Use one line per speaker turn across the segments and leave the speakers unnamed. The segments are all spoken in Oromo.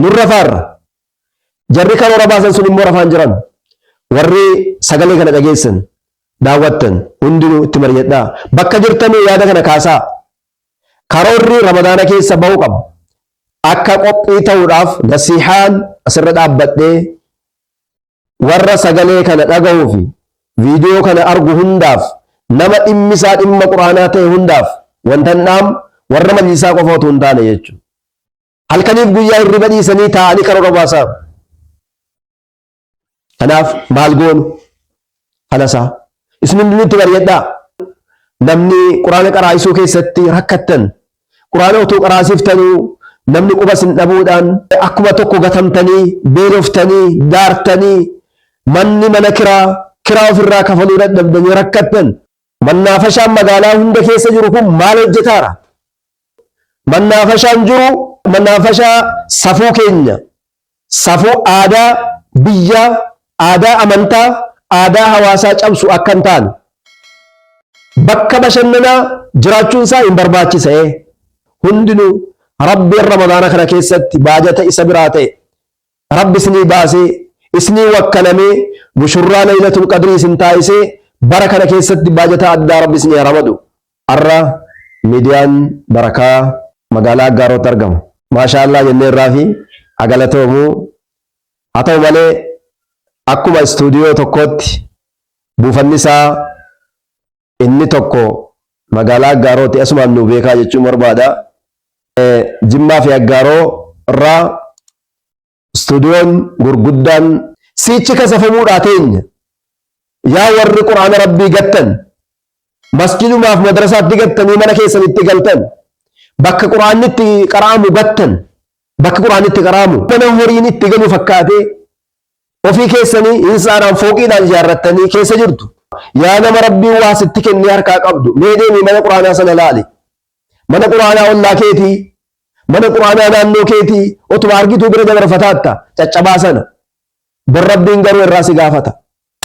nurra faarra jarri karoora baasan sun immoo rafaan jiran warri sagalee kana dhageessan daawwattan hundinuu itti mari'adhaa bakka jirtanii yaada kana kaasaa karoorri ramadaana keessa ba'uu qaba akka qophii ta'uudhaaf nasihaan asirra dhaabbadhee warra sagalee kana dhaga'uu fi viidiyoo kana argu hundaaf nama dhimmisaa dhimma quraanaa ta'e hundaaf wantan dhaam warra majlisaa qofa otoo hin taane jechuudha. Halkaniif guyyaa hirriba dhiisanii taa'anii karoora baasaa. Kanaaf maal goonu? Falasaa. Isin hundinuu mari'adhaa. Namni quraana qaraasuu keessatti rakkattan, quraana otoo qaraasiftanuu namni quba isin dhabuudhaan akkuma tokko gatamtanii, beeloftanii, daartanii, manni mana kiraa ofirraa kafaluu dadhabdanii rakkattan. Mannaafashaan magaalaa hunda keessa jiru kun maal hojjetaara? Mannaafashaan jiru mannaafashaa safuu keenya, safuu aadaa biyyaa, aadaa amantaa, aadaa hawaasaa cabsu akka hin taane bakka bashannanaa jiraachuun isaa hin barbaachisa. Hundinuu rabbiin ramadaana kana keessatti baajata isa biraa ta'e rabbi isinii baasee isinii wakkalamee mushurraa laylatul qadrii isin taasisee bara kana keessatti baajata addaa rabbi isinii ramadu. Har'a miidiyaan barakaa magaalaa Aggaarotti argama. Maashaallah jennee irraa fi agalatoomu haa ta'u malee akkuma istuudiyoo tokkotti buufanni isaa inni tokko magaalaa Aggaarotti asumaan nu beekaa jechuun barbaada. Jimmaa fi Aggaaroo irraa istuudiyoon gurguddaan siichi kasafamuudhaa teenya yaa warri quraana rabbii gattan masjidumaaf madrasaatti gattanii mana keessanitti galtan bakka quraanni itti qara'amu gattan bakka quraanni itti qara'amu mana horiin itti galu fakkaatee ofii keessanii insaanaan fooqiidhaan ijaarrattanii keessa jirtu. Yaa nama rabbiin waa sitti kennee harkaa qabdu mee deemii mana quraanaa sana laali. Mana quraanaa ollaa keetii, mana quraanaa naannoo keetii otuma argituu bira dabarfataatta caccabaa sana. Bar rabbiin garuu irraa si gaafata.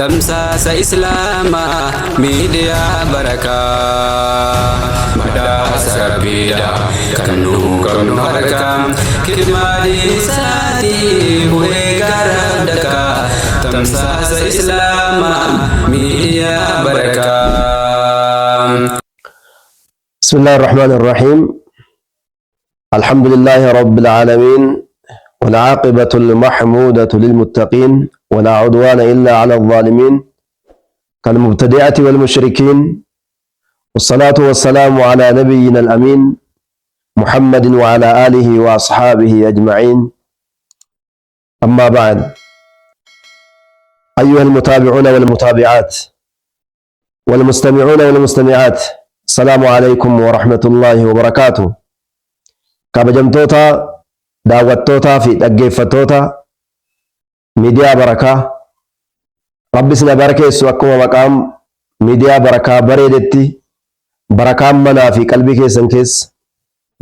Tamsaasa Islaamaa miidiyaa barakaa madaasa rabbiidha kan nu qabnu harkaa kirmaanii isaatii bu'ee gara dakaa tamsaasa Islaamaa miidiyaa barakaa.
Bismillahir Rahmanir Rahim. Alhamdulillahi Rabbil Alamin. والعاقبة المحمودة للمتقين ولا عدوان إلا على الظالمين كالمبتدئة والمشركين والصلاة والسلام على نبينا الأمين محمد وعلى آله وأصحابه أجمعين. أما بعد، أيها المتابعون والمتابعات والمستمعون والمستمعات، السلام عليكم ورحمة الله وبركاته. كابجمتوتا daawwattootaa fi dhaggeeffattoota miidiyaa barakaa rabbi sina barakeessu akkuma maqaan miidiyaa barakaa bareedetti barakaan manaa fi qalbii keessan keessa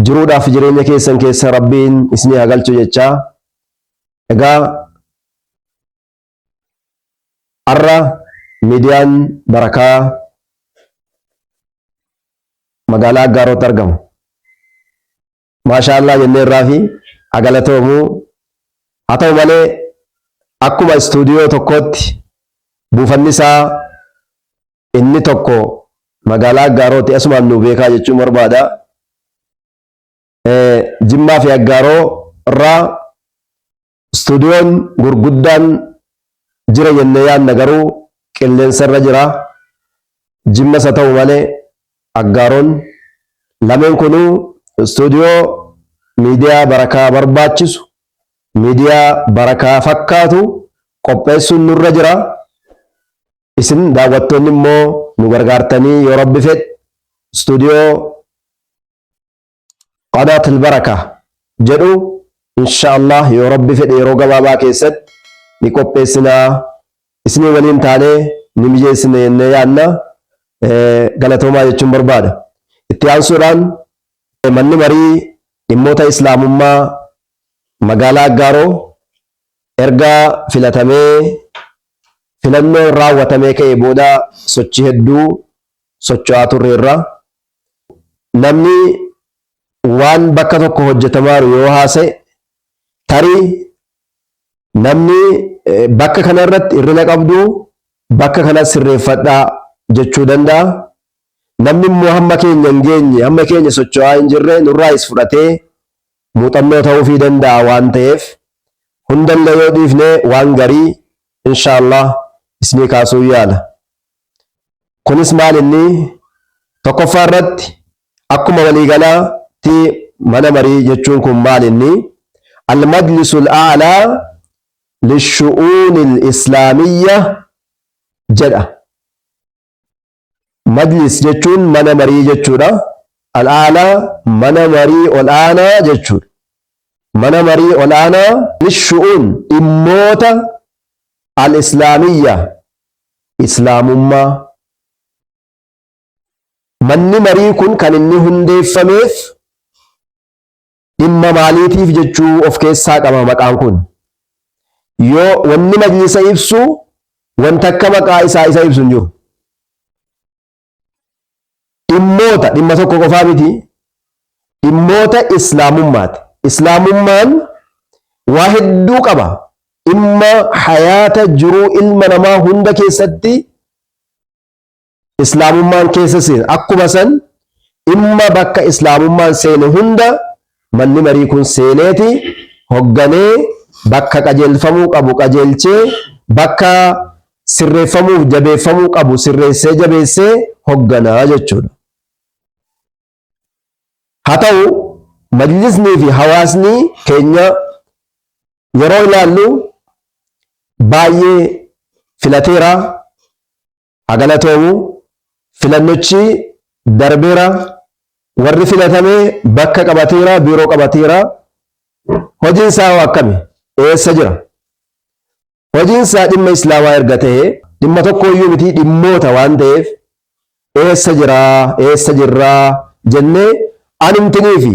jiruudhaaf jireenya keessan keessa rabbiin isinii haa galchu jechaa. Egaa har'a miidiyaan barakaa magaalaa Aggaarotti argama. Maashaallah jennee irraa fi agalatoomu haa ta'u malee akkuma istuudiyoo tokkotti buufanni isaa inni tokko magaalaa Aggaarotti asumaan nu beekaa jechuun barbaada. Jimmaa fi Aggaaroo irraa istuudiyoon gurguddaan jira jennee yaadna garuu qilleensa irra jira. Jimmas haa ta'u malee Aggaaroon lameen kunuu istuudiyoo miidiyaa barakaa barbaachisu, miidiyaa barakaa fakkaatu qopheessuun nurra jira. Isin daawwattoonni immoo nu gargaartanii yoo rabbi fedhe istuudiyoo Qanaatul Barakaa jedhu inshaallah yoo rabbi fedhe yeroo gabaabaa keessatti ni qopheessinaa, isinii waliin taanee ni mijeessina jennee yaadna. Galatoomaa jechuun barbaada. Itti aansuudhaan manni marii dhimmoota islaamummaa magaalaa Aggaaroo erga filatamee filannoo raawwatamee ka'ee booda sochii hedduu socho'aa turreerra. Namni waan bakka tokko hojjetamaa jiru yoo haasa'e tarii namni bakka kanarratti hirrina qabdu bakka kanas sirreeffadhaa jechuu danda'a. Namni immoo hamma keenya hin geenye hamma keenya socho'aa hin jirre nurraayis fudhatee muuxannoo ta'uufii danda'a waan ta'eef hundallee yoo dhiifne waan garii inshaallah isinii kaasuu yaala. Kunis maal inni tokkoffaa irratti akkuma waliigalaatti mana marii jechuun kun maal inni al-majlisul a'laa lishu'uunil islaamiyya jedha. Majlis jechuun mana marii jechuudha. Al-a'laa mana marii ol'aanaa jechuudha. Mana marii ol'aanaa lishu'uun dhimmoota al-islaamiyya islaamummaa. Manni marii kun kan inni hundeeffameef dhimma maaliitiif jechuu of keessaa qaba maqaan kun. Yoo wanni majlisa ibsu wanta akka maqaa isaa isa ibsu hin jiru. Dhimmoota dhimma tokko qofaa miti. Dhimmoota islaamummaati. Islaamummaan waa hedduu qaba. Dhimma hayaata jiruu ilma namaa hunda keessatti islaamummaan keessa seena. Akkuma san dhimma bakka islaamummaan seene hunda manni marii kun seeneeti hogganee bakka qajeelfamuu qabu qajeelchee bakka sirreeffamuuf jabeeffamuu qabu sirreessee jabeessee hogganaa jechuudha. Haa ta'u majlisnii fi hawaasni keenya yeroo ilaallu baay'ee filateera agalatoomu filannochi darbeera warri filatamee bakka qabateera biiroo qabateera. Hojiin isaa akkami eessa jira? Hojiin isaa dhimma islaamaa erga ta'e dhimma tokko iyyuu miti dhimmoota waan ta'eef eessa jira eessa jirraa jennee anumtinii fi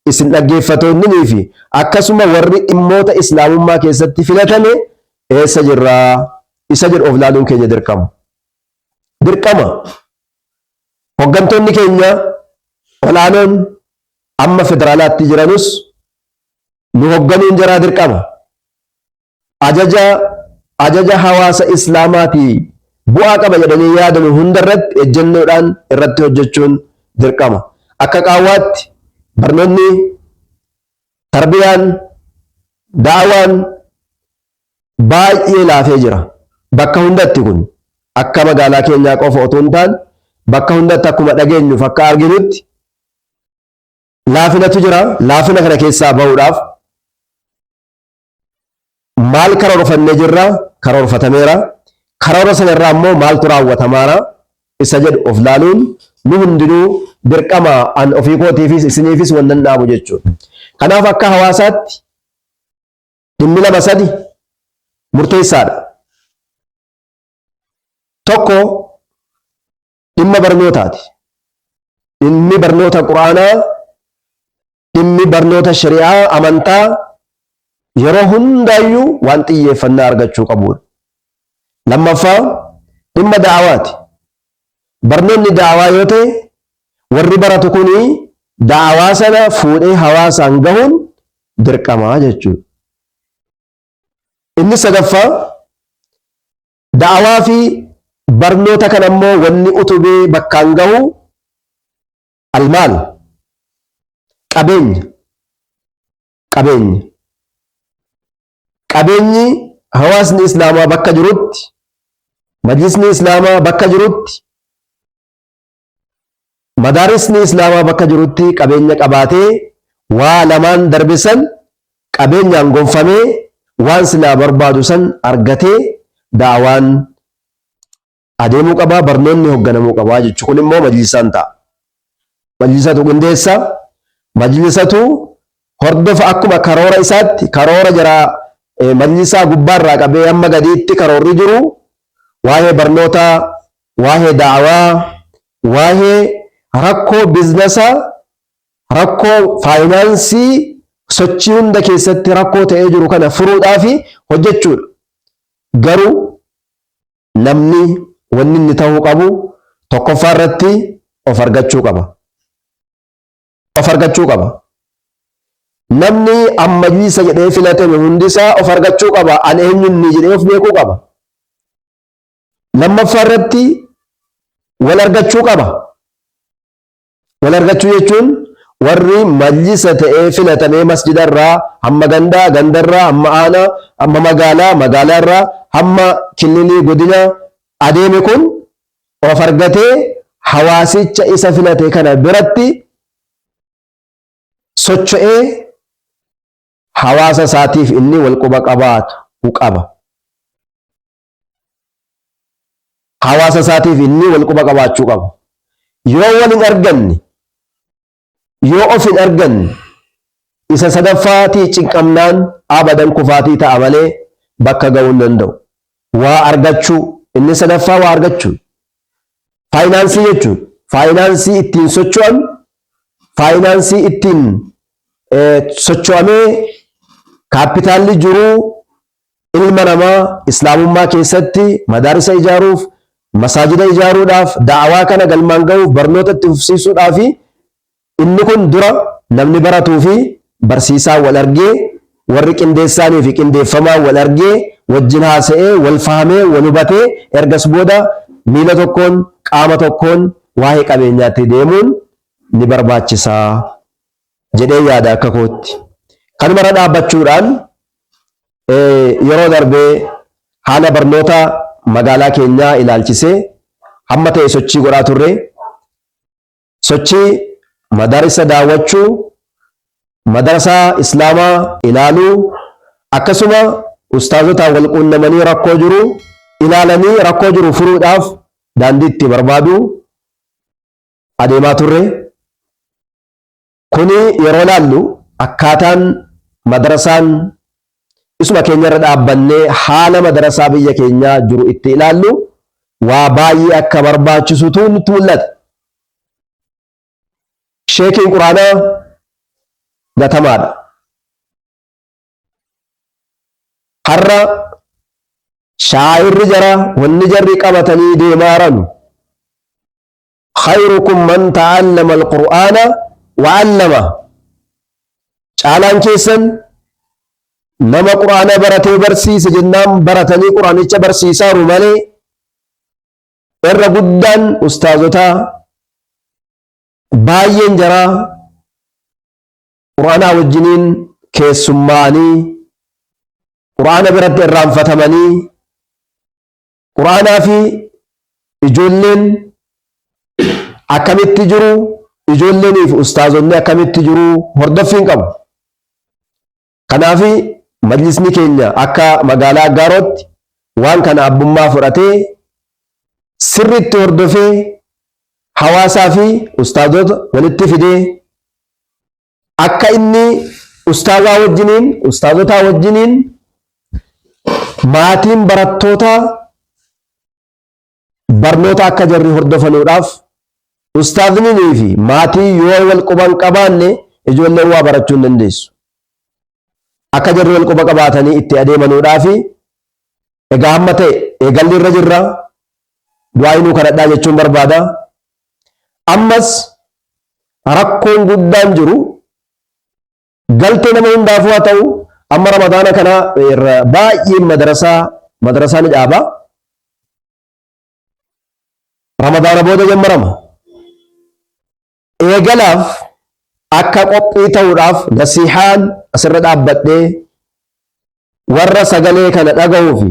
isin dhaggeeffatoonnii fi akkasuma warri dhimmoota islaamummaa keessatti filatame eessa jirraa isa jedhu of ilaaluun keenya dirqama. Dirqama. Hoggantoonni keenya olaanoon amma federaalaatti jiranus nu hogganuun jiraa dirqama. Ajaja hawaasa islaamaatii bu'aa qaba jedhanii yaadamu hundarratti ejjennoodhaan irratti hojjechuun dirqama. Akka qaawwaatti barnoonni, tarbiyaan, daawaan baay'ee laafee jira. Bakka hundatti kun akka magaalaa keenyaa qofa otoo hin taane bakka hundatti akkuma dhageenyuuf akka arginutti laafinatu jira. Laafina kana keessaa bahuudhaaf maal karoorfannee jirra? Karoorfatameera. Karoora sana irraa immoo maaltu raawwatamaara? Isa jedhu of laaluun nu hundinuu dirqama an ofii kootiifis isiniifis wannan dhaabu jechuudha. Kanaaf akka hawaasaatti dhimmi lama sadi murteessaadha. Tokko dhimma barnootaati. Dhimmi barnoota quraanaa, dhimmi barnoota shari'aa, amantaa yeroo hundaayyuu waan xiyyeeffannaa argachuu qabudha. Lammaffaa dhimma da'awaati. Barnoonni da'awaa yoo ta'e warri baratu kuni da'awaa sana fuudhee hawaasaan gahuun dirqamaa jechuudha. Inni sadaffaa da'awaa fi barnoota kana immoo wanni utubee bakkaan gahu almaal qabeenya. Qabeenyi hawaasni islaamaa bakka jirutti, majlisni islaamaa bakka jirutti, madaarisni islaamaa bakka jirutti qabeenya qabaatee waa lamaan darbisan qabeenyaan gonfamee waan silaa barbaadu san argatee daawaan adeemuu qabaa, barnoonni hoogganamuu qabaa jechuudha. Kun immoo majlisaan ta'a. Majlisatu qindeessa, majlisatu hordofa akkuma karoora isaatti karoora jira majlisaa gubbaarraa qabee hamma gadiitti karoorri jiru waa'ee barnootaa, waa'ee daawaa, waa'ee rakkoo biiznasaa, rakkoo faayinaansii sochii hunda keessatti rakkoo ta'ee jiru kana furuudhaaf hojjechuudha. Garuu namni wanni inni ta'uu qabu tokkoffaa irratti of argachuu qaba. namni majlisa jedhee filatame hundisaa of argachuu qaba. An eenyunni jedhee of beekuu qaba. Lammaffaa irratti wal argachuu qaba. Wal argachuu jechuun warri majlisa ta'ee filatamee masjidarraa hamma gandaa, gandarraa hamma aanaa, hamma magaalaa, magaalaarraa hamma kililii godina adeeme kun of argatee hawaasicha isa filate kana biratti socho'ee hawaasa isaatiif inni wal quba qabaatu qaba. Hawaasa isaatiif inni wal quba qabaachuu qaba. Yoo wal hin arganne, yoo of hin arganne, isa sadaffaatii cinqamnaan abadan kufaatii ta'a malee bakka ga'uu hin danda'u. Waa argachuu, inni sadaffaa waa argachuu. Faayinaansii jechuun faayinaansii ittiin socho'an, faayinaansii ittiin socho'amee kaapitaalli jiruu ilma namaa islaamummaa keessatti madaarisa ijaaruuf, masaajida ijaaruudhaaf, da'awaa kana galmaan ga'uuf, barnoota itti fufsiisuudhaaf inni kun dura namni baratuu fi barsiisaa wal argee, warri qindeessaanii fi qindeeffamaa wal argee, wajjin haasa'ee, wal fahamee, wal hubatee, ergas booda miila tokkoon, qaama tokkoon waa'ee qabeenyaatti deemuun ni barbaachisaa jedhee yaada akka kootti. Kanuma irra dhaabbachuudhaan yeroo darbee haala barnoota magaalaa keenyaa ilaalchisee hamma ta'e sochii godhaa turre. Sochii madarisa daawwachuu, madarasaa islaamaa ilaaluu, akkasuma ustaazotaan wal quunnamanii rakkoo jiru ilaalanii rakkoo jiru furuudhaaf daandii itti barbaadu adeemaa turre. Kuni yeroo ilaallu akkaataan madarasaan isuma keenya irra dhaabbannee haala madarasaa biyya keenyaa jiru itti ilaallu waa baay'ee akka barbaachisutu nutti mul'ata. Sheekiin quraanaa gatamaadha. Har'a shaayirri jara wanni jarri qabatanii deemaa jiran khayrukum man ta'allama al-qur'aana wa 'allama. Caalaan keessan nama quraana baratee barsiise jennaan baratanii quraanicha barsiisaaru malee irra guddaan ustaazotaa baay'een jaraa quraanaa wajjiniin keessummaanii quraana biratti irraanfatamanii quraanaa fi ijoolleen akkamitti jiru, ijoolleenii fi ustaazonni akkamitti jiru hordoffiin qabu. Kanaaf majlisni keenya akka magaalaa Aggaarotti waan kana abbummaa fudhatee sirriitti hordofee hawaasaa fi ustaazota walitti fidee akka inni ustaazotaa wajjiniin maatiin barattootaa barnoota akka jarri hordofanuudhaaf ustaaznii fi maatii yoo wal quban qabaanne ijoolleen waa barachuu hin dandeessu. Akka jarri wal quba qabaatanii itti adeemanuudhaaf egaa hamma ta'e eegalli irra jirra. Du'aa inuu kadhadhaa jechuun barbaada. Ammas rakkoon guddaan jiru galtee nama hundaafuu haa ta'u amma ramadaana kana baay'een madarasaa ni dhaaba. Ramadaana booda jammarama. Eegalaaf akka qophii ta'uudhaaf nasihaan asirra dhaabbadhee warra sagalee kana dhaga'uu fi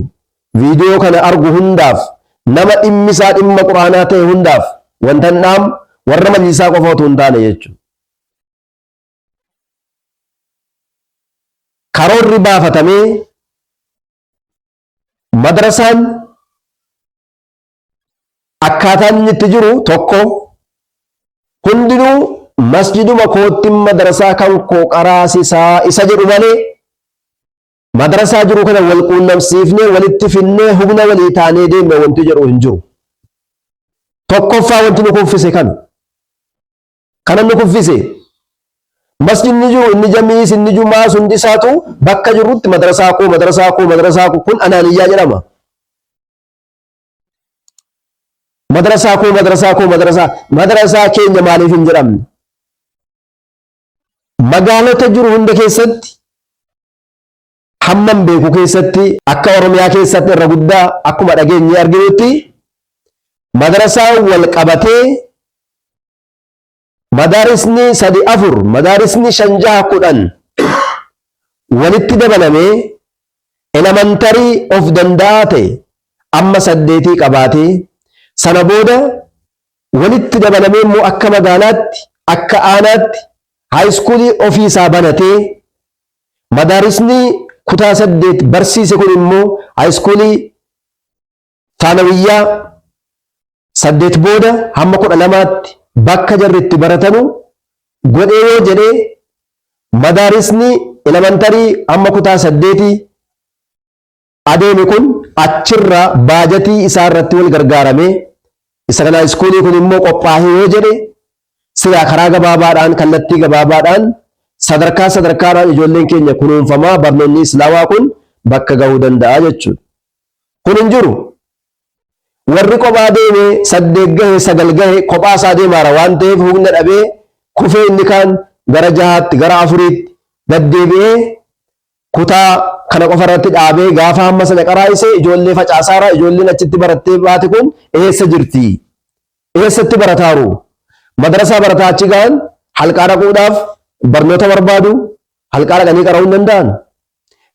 viidiyoo kana argu hundaaf nama dhimmisaa dhimma quraanaa ta'e hundaaf wantan dhaam warra majlisaa qofa otoo hin taane jechuudha. Karoorri baafatamee madrasaan akkaataan inni itti jiru tokko hundinuu masjiduma koottin madrasaa kan koo qaraasisaa isa jedhu malee madrasaa jiru kana wal quunnamsiifnee walitti finnee humna walii taanee deemne wanti jedhu hin jiru. Tokkoffaa wanti nu kuffise kana nu kuffise masjidni jiru inni jamiis inni jumaas hundi isaatu bakka jirrutti madrasaa koo kun anaaniyyaa jedhama. Madrasaa keenya maaliif hin jedhamne? magaalota jiru hunda keessatti hammam beeku keessatti akka Oromiyaa keessatti irra guddaa akkuma dhageenye arginutti madrasaa wal qabatee madaarisni 3-4 madaarisni 5-10 walitti dabalamee elementarii of danda'aa ta'e amma 8 qabaatee sana booda walitti dabalamee immoo akka magaalaatti akka aanaatti haayiskuulii ofiisaa banatee madaarisni kutaa 8 barsiise kun immoo haayiskuulii taanawiyyaa 8 booda hamma 12tti bakka jarritti baratanu godhee yoo jedhee madaarisni elementarii hamma kutaa 8 adeeme kun achirraa baajatii isaa irratti wal gargaaramee isa kana haayiskuulii kun immoo qophaa'ee yoo jedhe silaa karaa gabaabaadhaan kallattii gabaabaadhaan sadarkaadhaan ijoolleen keenya kunuunfamaa barnoonni islaamaa kun bakka gahuu danda'a jechuudha. Kun hin jiru. Warri kophaa deeme 8 gahe 9 gahe kophaa isaa deemaara waan ta'eef humna dhabee kufee inni kaan gara 6tti gara 4tti gaddeebi'ee kutaa kana qofa irratti dhaabee gaafa hamma sana qaraa'ise ijoollee facaasaara ijoolleen achitti barattee baate kun eessa jirti? Eessatti barataaru? Madrasaa barataa achi gahan halqaa dhaquudhaaf barnoota barbaadu halqaa dhaqanii qara'uu hin danda'an.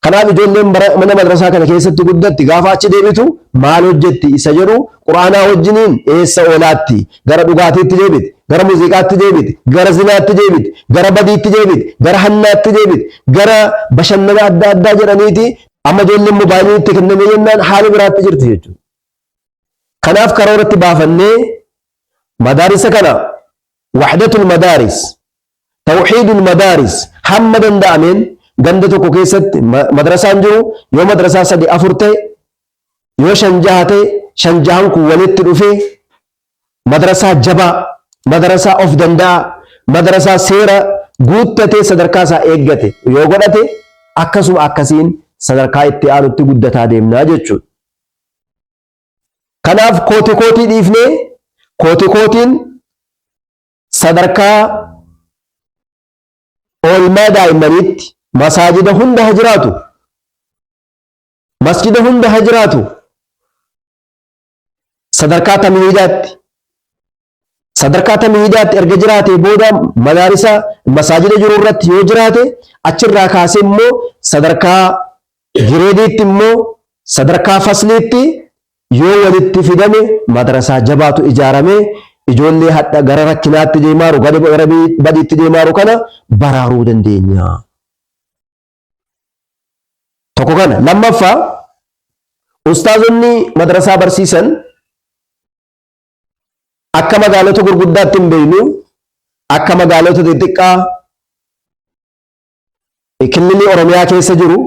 Kanaaf ijoolleen mana madrasaa kana keessatti guddatti gaafa achi deebitu maal hojjetti isa jedhu quraanaa wajjiniin eessa oolaatti gara dhugaatiitti deebiti gara muuziqaatti deebiti gara zinaatti deebiti gara badiitti deebiti gara hannaatti deebiti gara bashannana adda addaa jedhaniiti amma ijoolleen moobaayiliitti kenname jennaan haala biraatti jirti jechuudha. Kanaaf karooratti baafannee madaarisa kana wahdatul madaaris tawxiidul madaaris hamma danda'ameen ganda tokko keessatti madrasaan jiru yoo madrasaa 3-4 ta'e yoo 5-6 ta'e 5-6 kun walitti dhufee madrasaa jabaa madrasaa of danda'a madrasaa seera guuttatee sadarkaa isaa eeggate yoo godhate akkasuma akkasiin sadarkaa itti aanutti guddataa deemnaa jechuudha. Kanaaf kootii dhiifnee kootiin sadarkaa oolmaa daa'immaniitti masaajida hunda haa jiraatu masjida hunda haa jiraatu sadarkaa tamhiidaatti erga jiraate booda madaarisa masaajida jiru irratti yoo jiraate achirraa kaasee immoo sadarkaa gireediitti immoo sadarkaa fasliitti yoo walitti fidame madrasaa jabaatu ijaaramee ijoollee hadha gara rakkinaatti deemaaru gara badiitti deemaaru kana baraaruu dandeenya. Tokko kana lammaffaa ustaazonni madrasaa barsiisan akka magaalota gurguddaatti hin beeknu akka magaalota xixiqqaa kililii Oromiyaa keessa jiru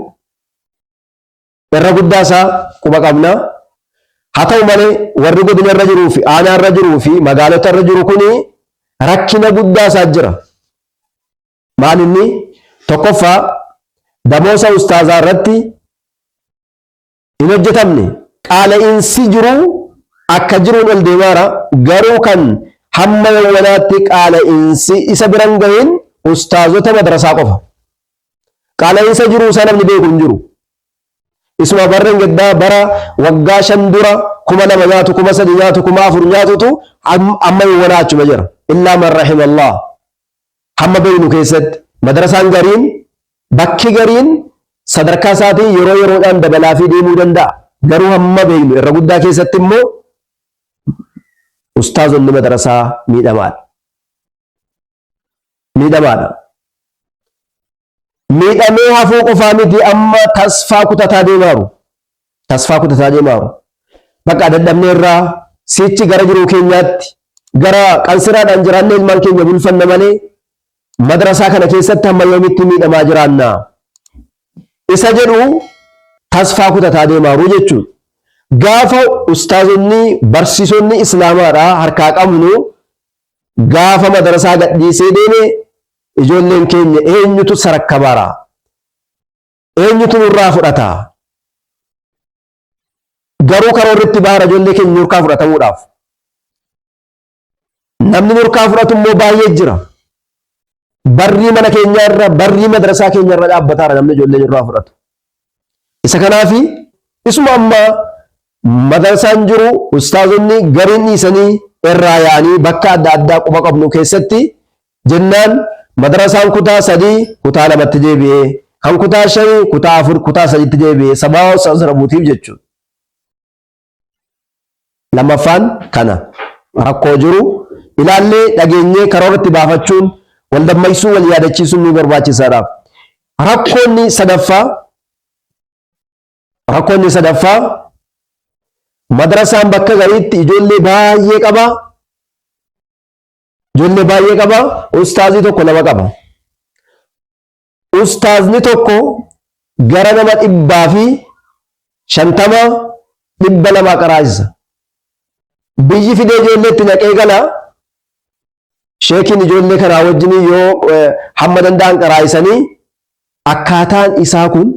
irra guddaa isaa quba qabna. Haa ta'u malee warri godina irra jiruu fi aanaa irra jiruu fi magaalota irra jiru kuni rakkina guddaa isaa jira. Maal inni tokkoffaa damoosa ustaazaa irratti hin hojjetamne qaala'insi jiru akka jiruun ol deemaara garuu kan hamma yawwanaatti qaala'insi isa biran gahin ustaazota madrasaa qofa. Qaala'insa jiru isaa namni beeku hin jiru. Isuma barreen gaddaa bara waggaa 5 dura 2,000 nyaatu 3,000 nyaatu 4,000 nyaatutu amma yawwanaa achuma jira. Illaa man rahimallah. Hamma beeknu keessatti madrasaan gariin bakki gariin sadarkaa isaatii yeroo yeroodhaan dabalaa fi deemuu danda'a. Garuu hamma beeknu irra guddaa keessatti immoo ustaazonni madrasaa miidhamaadha. Miidhamee hafuu qofaa miti amma tasfaa kutataa deemaaru. Bakka dadhabnee irraa sichi gara jiruu keenyaatti gara qansiraadhaan jiraannee ilmaan keenya bulfanna malee madrasaa kana keessatti hamma yoomitti miidhamaa jiraanna. Isa jedhu tasfaa kutataa deemaaru jechuudha. Gaafa ustaazonni barsiisonni islaamaadhaa harkaa qabnu gaafa madrasaa gadhiisee deeme ijoolleen keenya eenyutu sarakkabaara? Eenyutu nurraa fudhata? Garuu karoorritti baara ijoollee keenya nurkaa fudhatamuudhaaf. Namni nurkaa fudhatu immoo baay'ee jira. barrii mana keenya irra barrii madrasaa keenya irra dhaabbataara namni ijoollee irraa fudhatu. Isa kanaafi isuma amma madrasaan jiru ustaazonni gariin dhiisanii irraa yaa'anii bakka adda addaa quba qabnu keessatti jennaan madrasaan kutaa 3 kutaa 2tti deebi'ee kan kutaa 5 kutaa 4 kutaa 3tti deebi'ee sababa ustaaz rabuutiif jechuudha. Lammaffaan kana rakkoo jiru ilaallee dhageenyee karooratti baafachuun wal dammaysuu wal yaadachiisuun nu barbaachisaadha. Rakkoonni sadaffaa madrasaan bakka gariitti ijoollee baay'ee qaba. Ustaazii tokko lama qaba. Ustaazni tokko gara nama 150 200 qaraasisa. Biyyi fidee ijoolleetti naqee gala sheekiin ijoollee kanaa wajjin yoo hamma danda'an qaraasisanii akkaataan isaa kun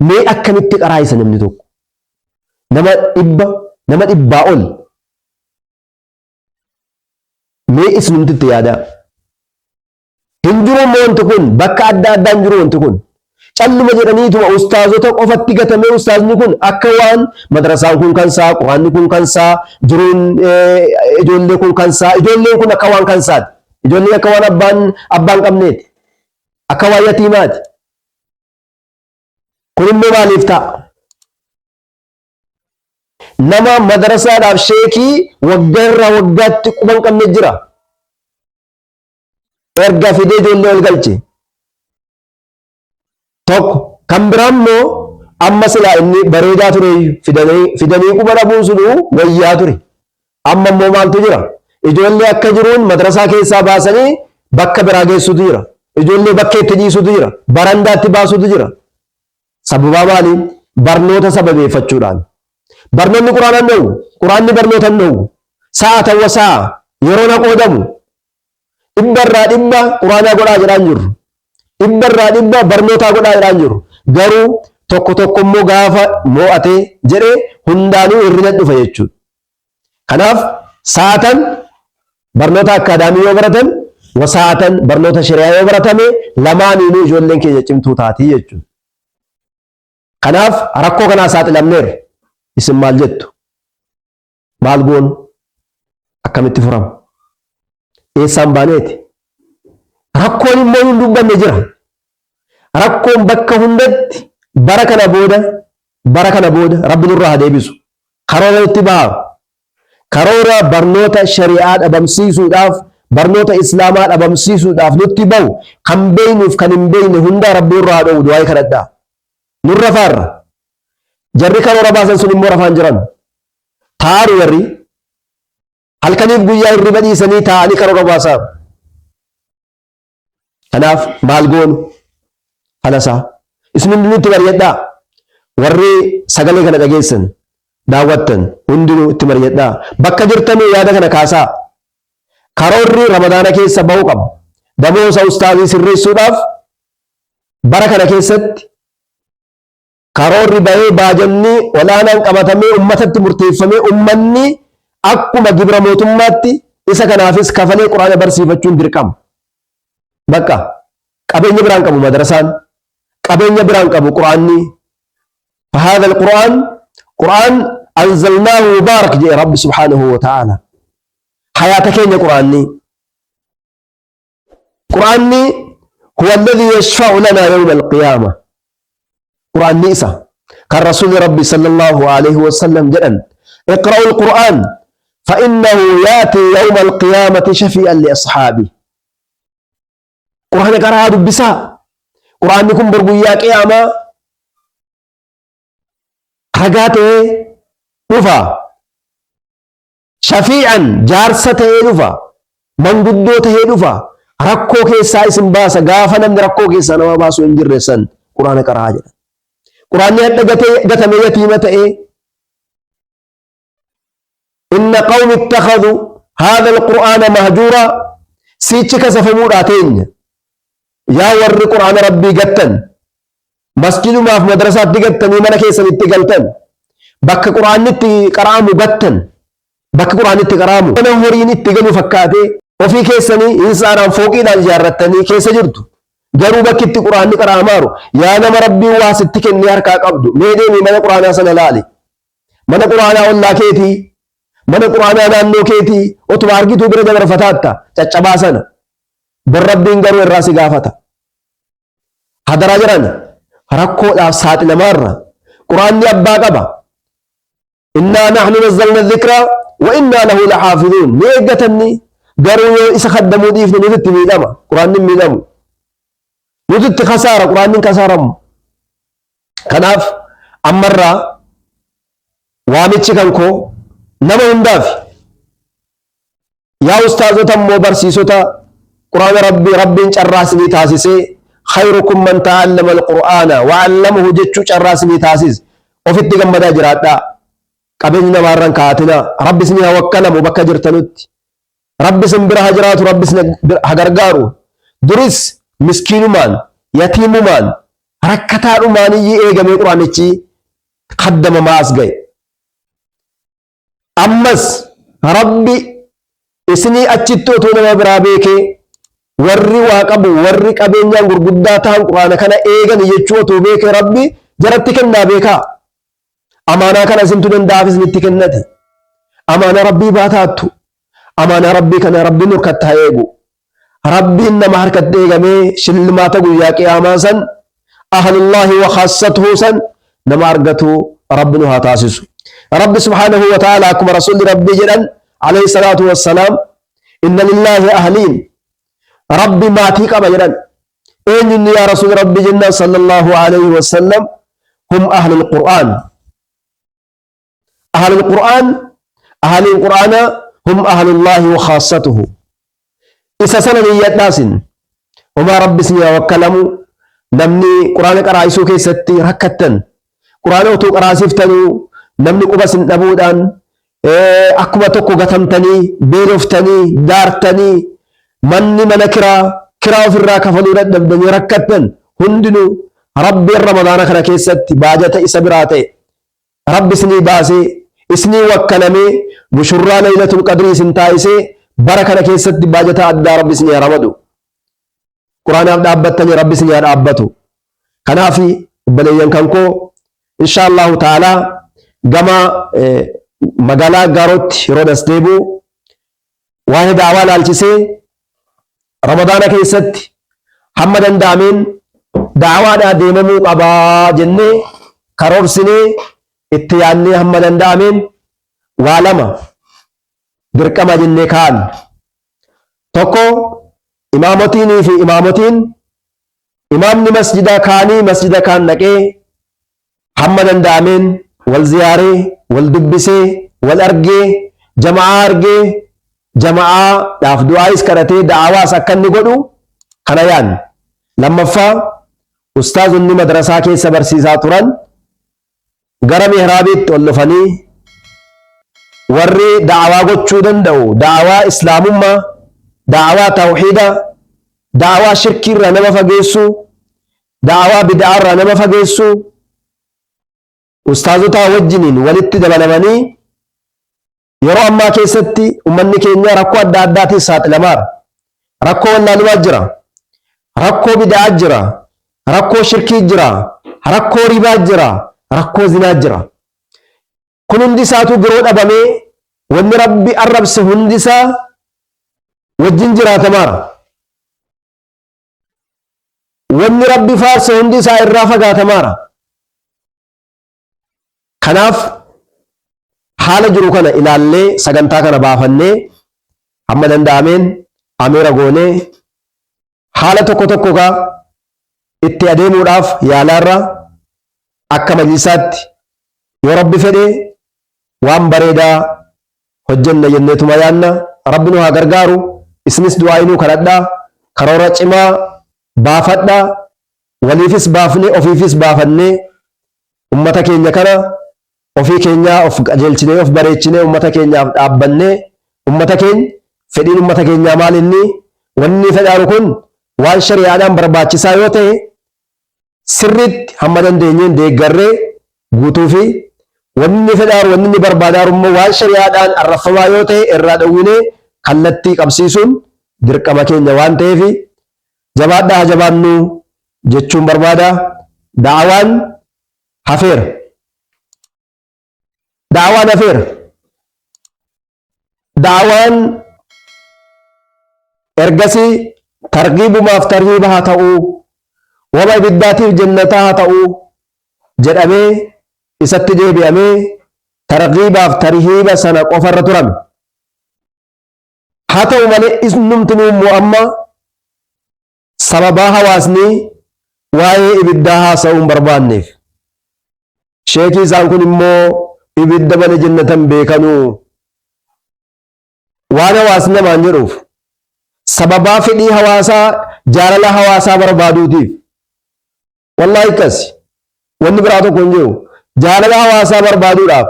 mee akkamitti qaraasisa namni tokko nama 100 ol mee isinumtitti yaada hin jiru wanti kun bakka adda addaan jiru wanti kun calluma jedhaniituma ustaazota qofatti gatamee ustaazni kun akka waan madrasaan kun kansaa quraanni kun kansaa jiruun ijoollee kun kansaa ijoolleen kun akka waan kansaati ijoolleen akka waan abbaan qabneeti akka waan yatiimaati kun immoo maaliif ta'a nama madrasaadhaaf sheekii waggaa irraa waggaatti quban qabne jira erga fidee ijoollee ol galche tokko kan biraammoo amma silaa inni bareedaa ture fidanii quba dhabuun sunu wayyaa ture amma immoo maaltu jira ijoollee akka jiruun madrasaa keessaa baasanii bakka biraa geessutu jira ijoollee bakka itti dhiisutu jira barandaatti baasutu jira sababaa maaliin barnoota sababeeffachuudhaan barnoonni quraanaan ta'u quraanni barnootaan ta'u sa'atan wasaa yeroo na qoodamu 100% quraanaa godhaa jedhaan jirru 100% barnootaa godhaa jedhaan jirru garuu tokko immoo gaafa mo'atee jedhee hundaanuu hirrina dhufa jechuudha. Kanaaf sa'atan barnoota akaadaamii yoo baratan wasaatan barnoota shari'aa yoo baratame lamaaniinuu ijoolleen keenya cimtuu taatii jechuudha. Kanaaf rakkoo kanaa saaxilamneerra isin maal jettu? Maal goonu? Akkamitti furama? Eessaan baaneeti? Rakkoon immoo hin dubbanne jira. Rakkoon bakka hundatti bara kana booda Rabbi nurraa haa deebisu. Karoora itti ba'a. Karoora barnoota shari'aa dhabamsiisuudhaaf barnoota islaamaa dhabamsiisuudhaaf nutti ba'u kan beeynuuf kan hin beeyne hundaa Rabbi nurraa haa dhoowwu du'aa kadhadhaa. Nurra faarra. Jarri karoora baasan sun immoo rafaan jiran. Taaru warri halkaniif guyyaa hirriba dhiisanii taa'anii karoora baasaa. Kanaaf maal goonu? Falasaa. Isin hundinuu itti mari'adhaa. Warri sagalee kana dhageessan daawwattan hundinuu itti mari'adhaa. Bakka jirtanuu yaada kana kaasaa. Karoorri Ramadaana keessa ba'uu qaba. Damoosa ustaazii sirreessuudhaaf bara kana keessatti karoorri ba'ee baajamni olaanaan qabatamee ummatatti murteeffamee ummanni akkuma gibira mootummaatti isa kanaafis kafalee quraana barsiifachuun dirqama. Bakka qabeenya biraan qabu madrasaan qabeenya biraan qabu quraanni فهذا قرآن أنزلناه مبارك جاء رب سبحانه وتعالى حياتك يا قرآني هو الذي يشفع لنا يوم القيامة قرآن نيسا كان رسول ربي صلى الله عليه وسلم جدا اقرأوا القرآن فإنه يأتي يوم القيامة شفيئا لأصحابه قرآن قرأ دبسا قرآنكم بربويا قيامة رقاته رفا شفيعا جارسته رفا من قدوته رفا ركو كيسا اسم باسا غافنا من ركو كيسا نما باسو انجر رسن قرآن قرأ جدا قرآن يتقتم يتيمة إن قوم اتخذوا هذا القرآن مهجورا سيتشك سفموراتين يا ور قرآن ربي قتن مسجد ما في مدرسات قتن يمنا كيسا اتقلتن بك قرآن نتي قرآن قتن بك قرآن نتي قرآن أنا هورين اتقلوا فكاتي ofii keessanii insaanaan fooqiidhaan ijaarrattanii keessa jirtu. Garuu bakki itti quraanni qara'amaaru yaa nama rabbiin waa sitti kennee harkaa qabdu mee deemii mana quraanaa sana ilaali. Mana quraanaa ollaa keetii, mana quraanaa naannoo keetii otuma argituu bira dabarfataatta caccabaa sana. Bar rabbiin garuu irraa si gaafata. Hadaraa jiran rakkoodhaaf saaxilamaarra quraanni abbaa qaba. Innaa naxnu nazzalna dhikra wa innaa lahu laxaafiduun ni eeggatanni garuu yoo isa kaddamuu dhiifne nuti miidhama quraanni miidhamu. Nuti kasaara quraanni kasaaramu. Kanaaf ammarraa waamichi kan koo nama hundaaf yaa ustaazota immoo barsiisota quraana rabbiin carraa isinii taasisee khayrukum man ta'allama al-qur'aana wa 'allamahu jechuu carraa isinii taasise ofitti gammadaa jiraadhaa. Qabeenyi namaarraan kaatina rabbi isinii hawakkalamu bakka jirtanutti. Rabbi isin bira haa jiraatu, rabbi isin haa gargaaru. Duris miskiinumaan yatiimumaan rakkataadhumaan iyyii eegamee quraanichi kaddamamaa as ga'e. Ammas rabbi isinii achitti otoo nama biraa beekee warri waa qabu warri qabeenyaan gurguddaa ta'an quraana kana eegan jechuu otoo beekee rabbi jaratti kennaa beekaa. Amaanaa kana isintu danda'aaf isinitti kennate. Amaanaa rabbii baataattu. Amaanaa rabbii kana rabbiin harkatti haa eegu. Rabbiin nama harkatti eegamee shillimaata guyyaa qiyaamaa san ahlullaahi wa khaassatuhu san nama argatu rabbi nu haa taasisu. Rabbi subhaanahu wa ta'ala akkuma rasuulli rabbii jedhan alayhi salaatu wassalaam inna lillaahi ahliin rabbi maatii qaba jedhan. Eenyunni yaa rasuulli rabbii jennaan sallallahu alayhi wasallam hum ahlul qur'aan. Ahlul qur'aan ahliin qur'aanaa hum ahlullaahi wa khaassatuhu. Isa sana niyyadhaasin homaa rabbi isin yaa wakkalamu namni quraana qaraa'isuu keessatti rakkattan quraana utuu qaraasiftanuu namni quba isin dhabuudhaan akkuma tokko gatamtanii beeloftanii daartanii manni mana kiraa ofirraa kafaluu dadhabdanii rakkattan hundinuu rabbiin ramadaana kana keessatti baajata isa biraa ta'e rabbi isinii baasee isinii wakkalamee mushurraa laylatul qadrii isin taasisee bara kana keessatti baajata addaa rabbi isin yaa ramadu. Quraanaaf dhaabbattanii rabbi isin yaa dhaabbatu. Kanaaf obboleeyyan kan koo insha Allahu ta'aalaa gama magaalaa Gaarootti yeroo as deebi'u waa'ee daawaa laalchisee ramadaana keessatti hamma danda'ameen daawaadhaa deemamuu qabaa jennee karoorsinee itti yaadnee hamma danda'ameen waa lama dirqama jennee kaa'an. Tokko imaamotiinii fi imaamotiin imaamni masjida kaanii masjida kaan dhaqee hamma danda'ameen wal ziyaaree wal dubbisee wal argee jama'aadhaaf du'aayis kadhatee da'awaas akka inni godhu kana yaan. Lammaffaa ustaazonni madrasaa keessa barsiisaa turan gara mihraabiitti ol dhufanii warri da'awaa gochuu danda'u da'awaa islaamummaa da'awaa tawxiida da'awaa shirkiirraa nama fageessu da'awaa bid'aarraa nama fageessu ustaazota wajjiniin walitti dabalamanii yeroo ammaa keessatti ummanni keenya rakkoo adda addaatiin saaxilamaara. Rakkoo wallaalumaa jira, rakkoo bid'aa jira, rakkoo shirkii jira, rakkoo ribaa jira, rakkoo zinaa jira. Kun hundi isaatu biroo dhabamee wanni rabbi arrabse hundi isaa wajjin jiraatamaara. Wanni rabbi faarse hundi isaa irraa fagaatamaara. Kanaaf haala jiru kana ilaallee sagantaa kana baafannee hamma danda'ameen ameera goonee haala tokko tokko itti adeemuudhaaf yaalaarra akka majlisaatti yoo rabbi fedhe waan bareedaa hojjenna jenneetuma yaanna. Rabbi nu haa gargaaru. Isinis du'aayinuu kadhadhaa, karoora cimaa baafadhaa, waliifis baafnee ofiifis baafannee ummata keenya kana ofii keenyaa of qajeelchinee of bareechinee ummata keenyaaf dhaabbannee ummata keenya fedhiin ummata keenyaa maal inni wanni fedhaaru kun waan shari'aadhaan barbaachisaa yoo ta'e sirriitti hamma dandeenyeen deeggarree guutuu fi wanni fedhaaru wanni barbaadaa immoo waan shari'aadhaan arrafamaa yoo ta'e irraa dhowwinee kallattii qabsiisuun dirqama keenya waan ta'eef jabaadhaa jabaannu jechuun barbaada. Da'awaan hafeera. Da'awaan hafeera. Da'awaan ergasii targiibumaaf tarhiiba haa ta'uu, wama ibiddaatiif jannataa haa ta'uu jedhamee isatti deebi'amee targiibaaf tarhiiba sana qofarra turame. Haa ta'u malee isnumtinuu immoo amma sababaa hawaasni waa'ee ibiddaa haasa'uu hin barbaanneef sheekii isaan kun immoo ibidda malee jannatan beekanuu waan hawaasni namaan jedhuuf sababaa fedhii hawaasaa jaalala hawaasaa barbaaduutiif wallaahi akkas wanni biraa tokko hin jiru jaalala hawaasaa barbaaduudhaaf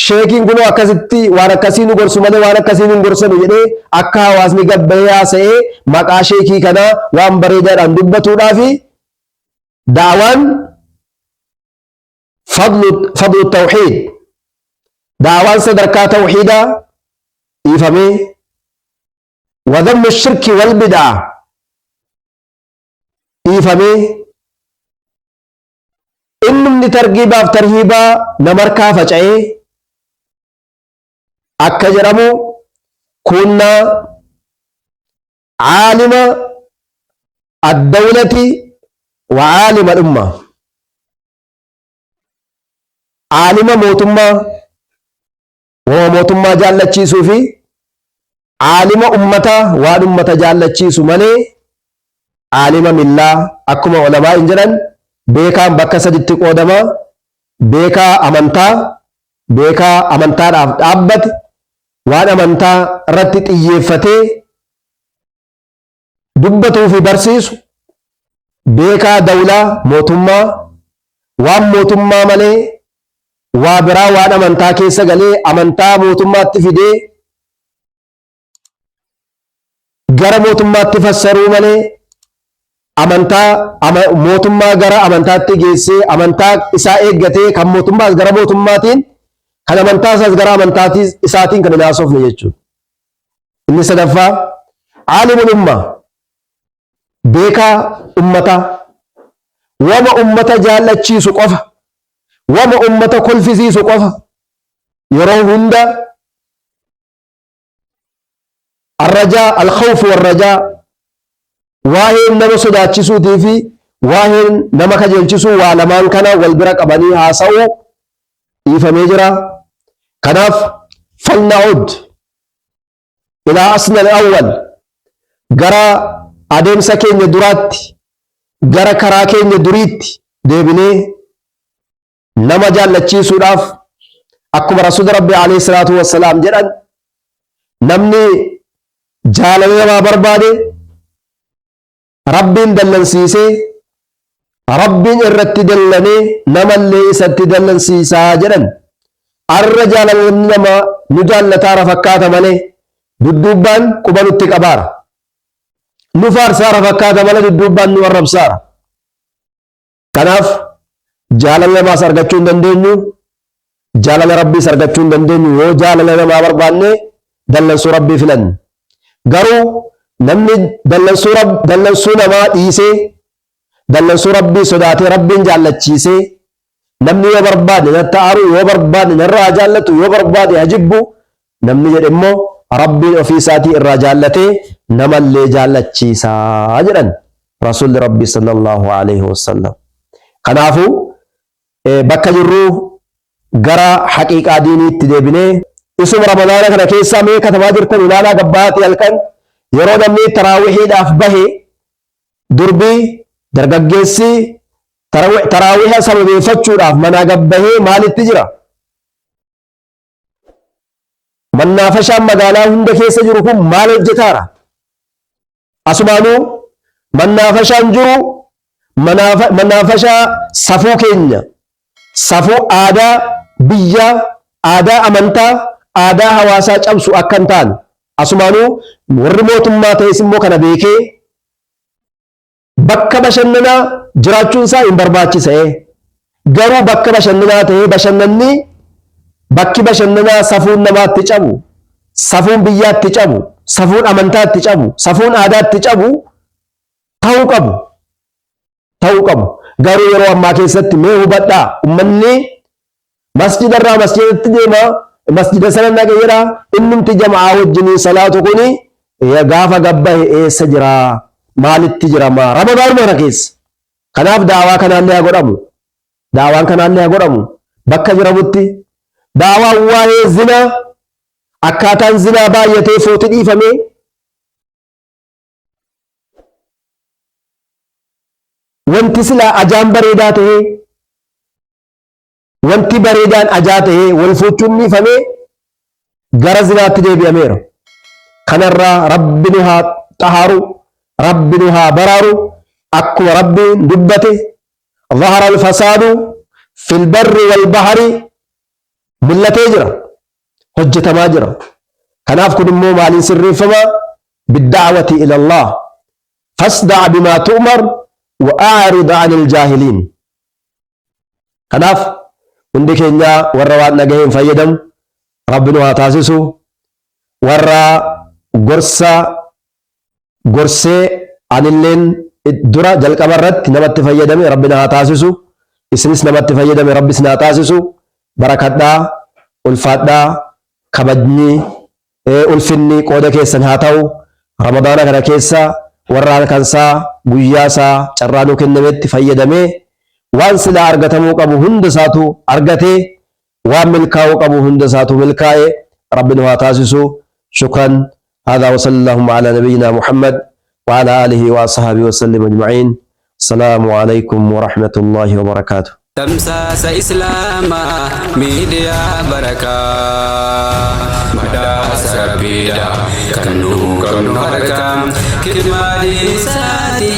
sheekiin kun akkasitti waan akkasii nu gorsu malee waan akkasii nu gorsanu jedhee akka hawaasni gabbahee haasa'ee maqaa sheekii kanaa waan bareedaadhaan dubbatuudhaafi da'awaan fadlu tawxiid da'awaan sadarkaa tawxiidaa dhiifamee wadammu shirki wal bid'aa dhiifamee innumni targiibaaf tarhiibaa namarkaa faca'ee akka jedhamu kunnaa caalima addawlati wa caalima dhumma caalima mootummaa waa mootummaa jaallachiisuu fi caalima ummataa waan ummata jaallachiisu malee caalima millaa akkuma ulamaa hin jedhan beekaan bakka saditti qoodama beekaa amantaadhaaf dhaabbate waan amantaa irratti xiyyeeffatee dubbatuu fi barsiisu beekaa dawlaa mootummaa waan mootummaa malee waa biraa waan amantaa keessa galee amantaa mootummaatti fidee gara mootummaatti fassaruu malee amantaa mootummaa gara amantaatti geessee amantaa isaa eeggatee kan mootummaas gara mootummaatiin kan amantaa isaas gara amantaa isaatiin kan hin haasofne jechuudha. Inni sadaffaa caalimul ummaa beekaa ummataa wama ummata jaallachiisu qofa wama ummata kolfisiisu qofa yeroo hunda arrajaa alkhawfu warrajaa waa'een nama sodaachisuutii fi waa'een nama kajeelchisuu waa lamaan kana wal bira qabanii haasa'uu dhiifamee jira. Kanaaf falna'ud ilaa asnal awwal gara adeemsa keenya duraatti gara karaa keenya duriitti deebinee nama jaallachiisuudhaaf akkuma rasuulli rabbi alayhi salaatu wassalaam jedhan namni jaalala namaa barbaade rabbiin dallansiisee rabbiin irratti dallanee namallee isatti dallansiisaa jedhan. Arra jaalalli namaa nu jaallataara fakkaata malee dudduubbaan quba nutti qabaara. Nu faarsaara fakkaata malee dudduubbaan nu arrabsaara. Kanaaf jaalala namaas argachuu hin dandeenyu, jaalala rabbiis argachuu hin dandeenyu yoo jaalala namaa barbaanne dallansuu rabbii filanne. Garuu namni dallansuu namaa dhiisee dallansuu rabbii sodaatee rabbiin jaallachiisee namni yoo barbaade natti aaru yoo barbaade narraa jaallatu yoo barbaade hajibbu namni jedhe immoo rabbiin ofii isaatii irraa jaallatee namallee jaallachiisaa jedhan rasuulli rabbii sallallahu alaihi wasallam. Kanaafuu bakka jirru gara haqiiqaa diiniitti deebinee isuma ramadaana kana keessaa mee katamaa jirtan ilaalaa gabbaatti halkan yeroo namni taraawihiidhaaf bahe durbii dargaggeessi taraawiha sababeeffachuudhaaf manaa gabbahee maalitti jira? Mannaafashaan magaalaa hunda keessa jiru kun maal hojjetaara? Asumaanuu mannaafashaan jiru mannaafashaa safuu keenya, safuu aadaa biyyaa, aadaa amantaa, aadaa hawaasaa cabsu akka hin taane asumaanuu warri mootummaa ta'es immoo kana beekee bakka bashannanaa jiraachuun isaa hin barbaachisa. Garuu bakka bashannanaa ta'ee bakki bashannanaa safuun namaatti cabu, safuun biyyaatti cabu, safuun amantaatti cabu, safuun aadaatti cabu ta'uu qabu. Ta'uu qabu. Garuu yeroo ammaa keessatti mee hubadhaa, ummanni masjidarraa masjidatti deema, masjida sana dhaqeera, innumti jamaa wajjinii salaatu kuni gaafa gabbahe eessa jira? Maalitti jirama? Ramadaan mana keessa. Kanaaf daawaa kanaallee haa godhamu. Daawaan kanaallee haa godhamu. Bakka jiramutti daawaan waa'ee zinaa, akkaataan zinaa baay'atee footi dhiifamee wanti silaa ajaan bareedaa ta'ee, wanti bareedaan ajaa ta'ee wal fuuchuun dhiifamee gara zinaatti deebi'ameera. Kanarraa rabbi nu haa xahaaru, rabbi nu haa baraaru. Akkuma rabbiin dubbate ظهر الفساد في البر والبحر mul'atee jira, hojjetamaa jira. Kanaaf kun immoo maaliin sirreeffama? bidda'wati ila Allah fasda' bima tu'mar wa a'rid 'anil jaahiliin. Kanaaf hundi keenya warra waan dhagaheen fayyadamu rabbi nu haa taasisu, warra gorsee anilleen dura jalqaba irratti namatti fayyadame rabbi na haa taasisu, isinis namatti fayyadame rabbis na haa taasisu. Barakadhaa, ulfaadhaa, kabajni, ulfinni qooda keessan haa ta'u. Ramadaana kana keessa warra halkansaa guyyaasaa carraa nuu kennametti fayyadamee waan silaa argatamuu qabu hunda isaatu argatee, waan milkaa'uu qabu hunda isaatu milkaa'e rabbi nu haa taasisu. Shukran. هذا وصلى اللهم على نبينا محمد وعلى آله وصحبه وسلم أجمعين. السلام عليكم ورحمة الله وبركاته.
تمساس إسلاما ميديا بركة مدى سربيدا كنو حركة كمالي ساتي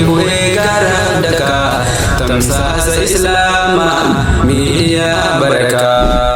هوي كردكا تمساس إسلاما ميديا بركة